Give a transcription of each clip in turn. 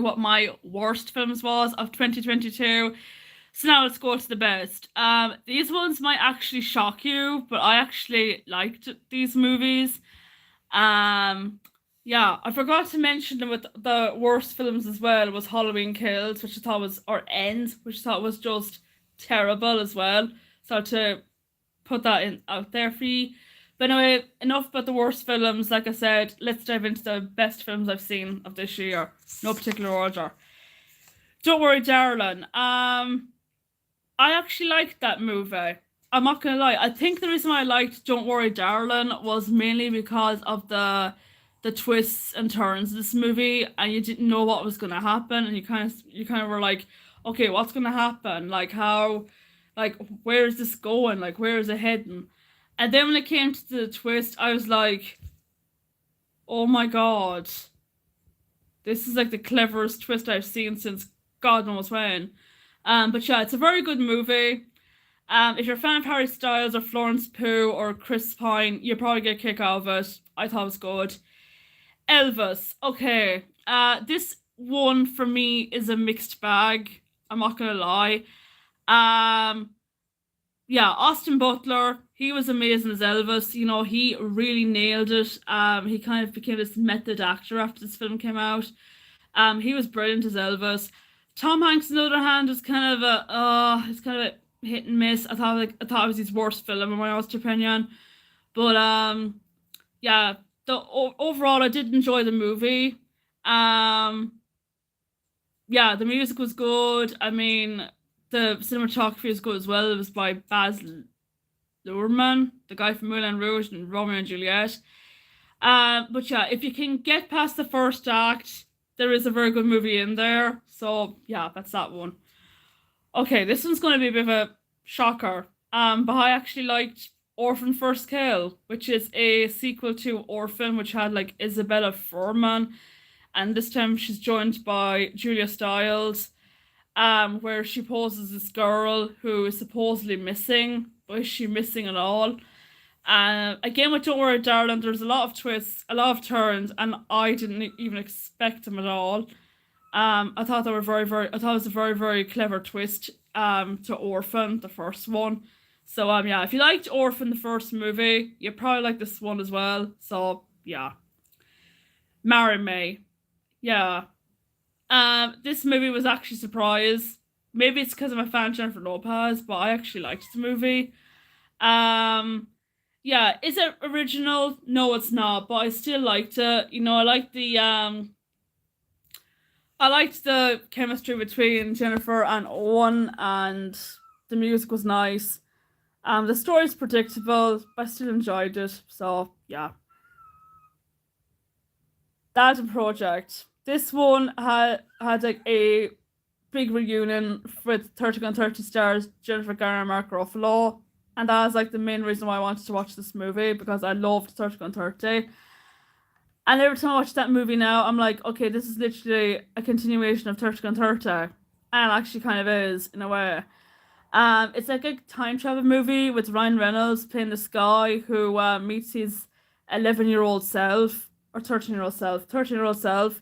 what my worst films was of 2022. So now let's go to the best. These ones might actually shock you, but I actually liked these movies. Um, yeah, I forgot to mention them with the worst films as well was Halloween Kills, which I thought was, or Ends, which I thought was just terrible as well. So to put that in out there for you. But anyway, enough about the worst films. Like I said, let's dive into the best films I've seen of this year. No particular order. Don't worry, Darling. I actually liked that movie. I'm not gonna lie. I think the reason why I liked Don't Worry, Darling was mainly because of the twists and turns of this movie, and you didn't know what was gonna happen, and you kind of were like, okay, what's gonna happen? Like how, like where is this going? Like where is it heading? And then when it came to the twist, I was like, oh my god, this is like the cleverest twist I've seen since God knows when. But yeah, it's a very good movie. If you're a fan of Harry Styles or Florence Pugh or Chris Pine, you probably get a kick out of it. I thought it was good. Elvis. Okay. This one for me is a mixed bag. I'm not gonna lie. Um, yeah, Austin Butler, he was amazing as Elvis. You know, he really nailed it. He kind of became this method actor after this film came out. He was brilliant as Elvis. Tom Hanks, on the other hand, was kind of it's kind of a hit and miss. I thought it was his worst film in my honest opinion. But yeah, overall I did enjoy the movie. Um, yeah, the music was good. I mean, the cinematography is good as well. It was by Baz Luhrmann, the guy from Moulin Rouge and Romeo and Juliet. But yeah, if you can get past the first act, there is a very good movie in there. So yeah, that's that one. Okay, this one's going to be a bit of a shocker. But I actually liked Orphan First Kill, which is a sequel to Orphan, which had like Isabella Fuhrman, and this time she's joined by Julia Stiles, where she poses this girl who is supposedly missing, but is she missing at all? Again, with Don't Worry, Darling, there's a lot of twists, a lot of turns, and I didn't even expect them at all. I thought they were I thought it was a very, very clever twist. To Orphan, the first one. So yeah, if you liked Orphan, the first movie, you probably like this one as well. So yeah, Marry Me. Yeah. This movie was actually a surprise. Maybe it's because I'm a fan of Jennifer Lopez, but I actually liked the movie. Um, yeah, is it original? No, it's not, but I still liked it. You know, I liked the chemistry between Jennifer and Owen, and the music was nice. The story's predictable, but I still enjoyed it. So yeah, that project. This one had like a big reunion with 30 on 30 stars Jennifer Garner and Mark Ruffalo, and that was like the main reason why I wanted to watch this movie because I loved 30 on 30. And every time I watch that movie now, I'm like, okay, this is literally a continuation of 30 on 30. And it actually kind of is, in a way. It's like a time travel movie with Ryan Reynolds playing this guy who meets his 11-year-old self, or 13-year-old self, 13-year-old self.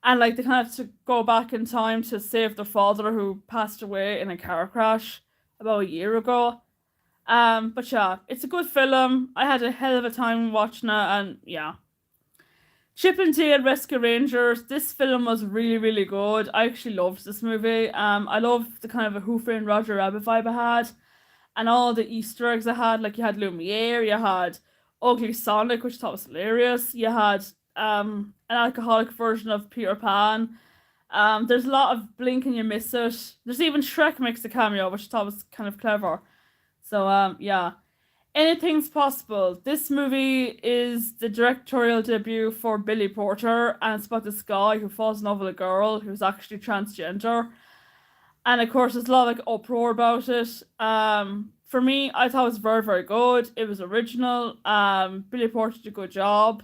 And like they kind of have to go back in time to save their father who passed away in a car crash about a year ago. But yeah, it's a good film. I had a hell of a time watching it, and yeah, Chip and Dale Rescue Rangers. This film was really, really good. I actually loved this movie. I loved the kind of a Who Framed Roger Rabbit vibe I had, and all the Easter eggs I had. Like you had Lumiere, you had Ugly Sonic, which I thought was hilarious. You had an alcoholic version of Peter Pan. There's a lot of Blink and You Miss It. There's even Shrek makes a cameo, which I thought was kind of clever. So yeah, anything's possible. This movie is the directorial debut for Billy Porter, and it's about this guy who falls in love with a girl who's actually transgender. And of course, there's a lot of like uproar about it. For me, I thought it was very, very good. It was original. Billy Porter did a good job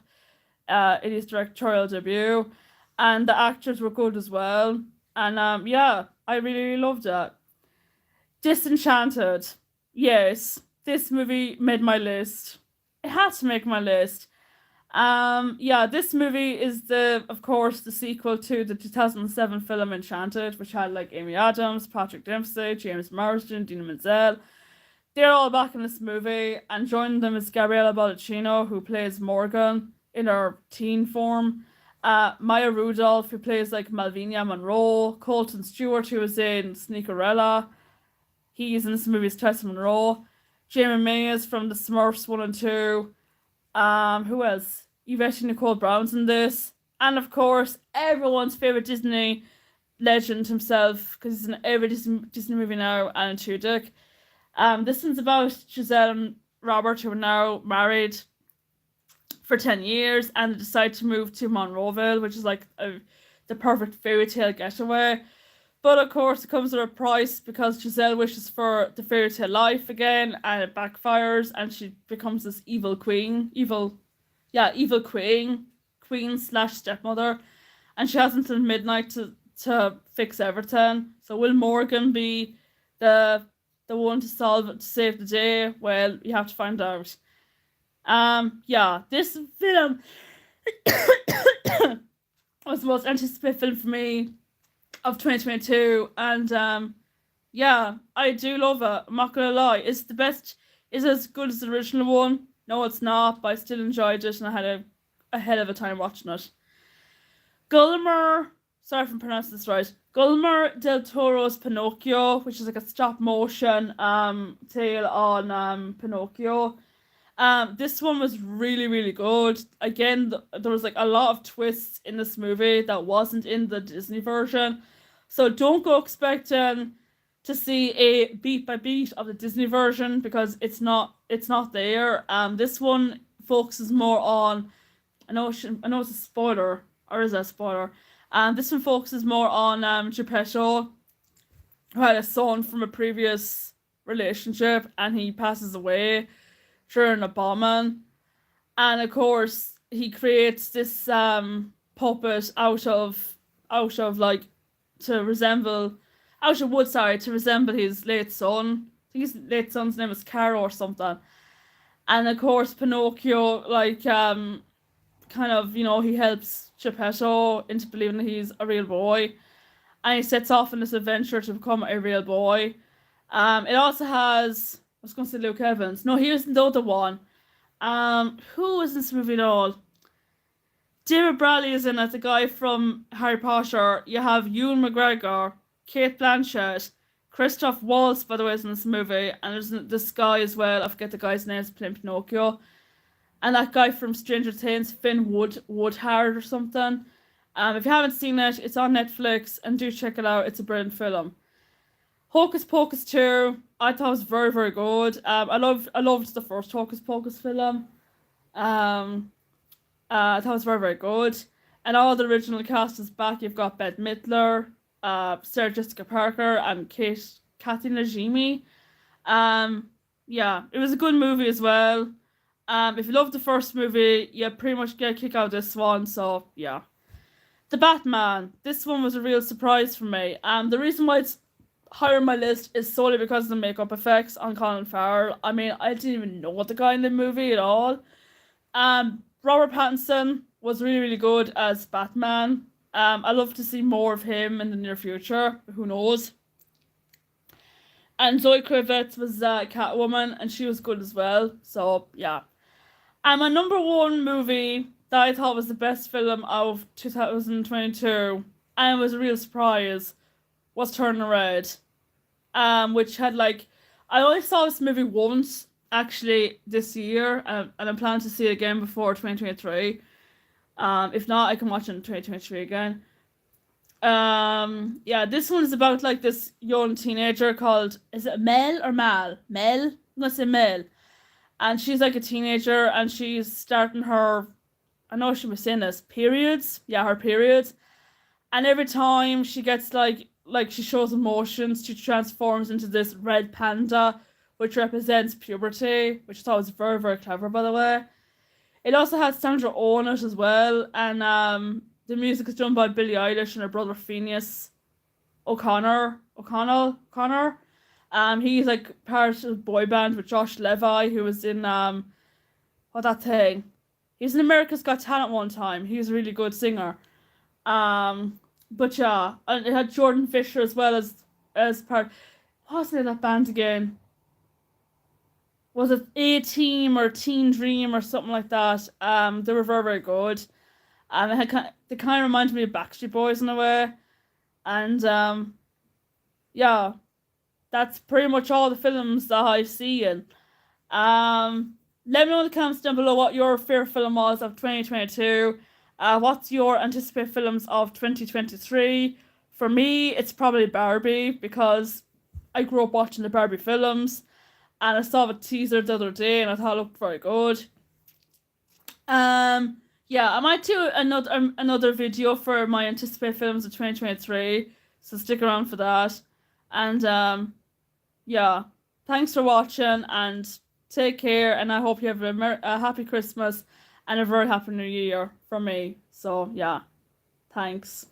in his directorial debut, and the actors were good as well. And yeah, I really, really loved it. Disenchanted. Yes, this movie made my list. It had to make my list. Yeah, this movie is of course, the sequel to the 2007 film Enchanted, which had like Amy Adams, Patrick Dempsey, James Marsden, Dina Menzel. They're all back in this movie, and joining them is Gabriella Baldacchino, who plays Morgan in her teen form. Maya Rudolph, who plays like Malvina Monroe. Colton Stewart, who was in Sneakerella. He's in this movie as Tessa Monroe. Jamie Mayes from the Smurfs 1 and 2. Who else? Yvette Nicole Brown's in this. And of course, everyone's favorite Disney legend himself, because he's in every Disney movie now, Alan Tudyk. This one's about Giselle and Robert, who are now married for 10 years, and they decide to move to Monroeville, which is like the perfect fairy tale getaway. But of course, it comes at a price, because Giselle wishes for the fairy tale life again, and it backfires, and she becomes this evil queen. Evil queen slash stepmother. And she has until midnight to fix everything. So will Morgan be the one to save the day? Well, you have to find out. Yeah, this film was the most anticipated film for me of 2022, and yeah, I do love it. I'm not gonna lie, it's the best. Is it as good as the original one? No, it's not, but I still enjoyed it, and I had a hell of a time watching it. Guillermo, sorry if I'm pronouncing this right, Guillermo del Toro's Pinocchio, which is like a stop motion tale on Pinocchio. This one was really, really good. Again, there was like a lot of twists in this movie that wasn't in the Disney version. So don't go expecting to see a beat by beat of the Disney version, because it's not there. This one focuses more on, I know it's a spoiler, or is that a spoiler? This one focuses more on Geppetto, who had a son from a previous relationship, and he passes away during a bombing. And of course, he creates this puppet out of like to resemble out of wood, sorry, to resemble his late son. I think his late son's name is Caro or something. And of course, Pinocchio, like, kind of, he helps Geppetto into believing that he's a real boy, and he sets off on this adventure to become a real boy. It also has, I was going to say Luke Evans. No, he was the other one. Who was this movie at all? David Bradley is in it, the guy from Harry Potter. You have Ewan McGregor, Kate Blanchett, Christoph Waltz, by the way, is in this movie, and there's this guy as well. I forget the guy's name, playing Pinocchio, and that guy from Stranger Things, Finn Woodhard or something. If you haven't seen it, it's on Netflix, and do check it out. It's a brilliant film. Hocus Pocus 2, I thought was very, very good. I loved the first Hocus Pocus film. I thought it was very, very good. And all the original cast is back. You've got Bette Midler, Sarah Jessica Parker, and Kathy Najimy. Yeah, it was a good movie as well. If you loved the first movie, you pretty much get a kick out of this one. So yeah, The Batman. This one was a real surprise for me. The reason why it's higher on my list is solely because of the makeup effects on Colin Farrell. I mean, I didn't even know the guy in the movie at all. Robert Pattinson was really, really good as Batman. I'd love to see more of him in the near future. Who knows? And Zoe Kravitz was Catwoman, and she was good as well. So yeah. And my number one movie that I thought was the best film of 2022, and it was a real surprise, was Turning Red. Which had like, I only saw this movie once actually this year, and I'm planning to see it again before 2023. If not, I can watch it in 2023 again. Yeah, this one is about like this young teenager called, is it Mel or Mal? Mel? I'm gonna say Mel. And she's like a teenager, and she's starting her, I know she was saying this, periods. Yeah, her periods. And every time she gets like she shows emotions, she transforms into this red panda, which represents puberty, which I thought was very, very clever, by the way. It also has Sandra Oh in it as well, and the music is done by Billie Eilish and her brother Phineas O'Connell. He's like part of a boy band with Josh Levi, who was in what that thing? He was in America's Got Talent one time. He was a really good singer. But yeah, and it had Jordan Fisher as well as part. What's the name of that band again? Was it A Team or Teen Dream or something like that? They were very, very good. And they kind of reminded me of Backstreet Boys in a way. And yeah, that's pretty much all the films that I've seen. Let me know in the comments down below what your favorite film was of 2022. What's your anticipated films of 2023? For me, it's probably Barbie because I grew up watching the Barbie films, and I saw the teaser the other day, and I thought it looked very good. Yeah, I might do another video for my anticipated films of 2023, so stick around for that. And yeah, thanks for watching, and take care, and I hope you have a happy Christmas and a very happy New Year from me. So yeah, thanks.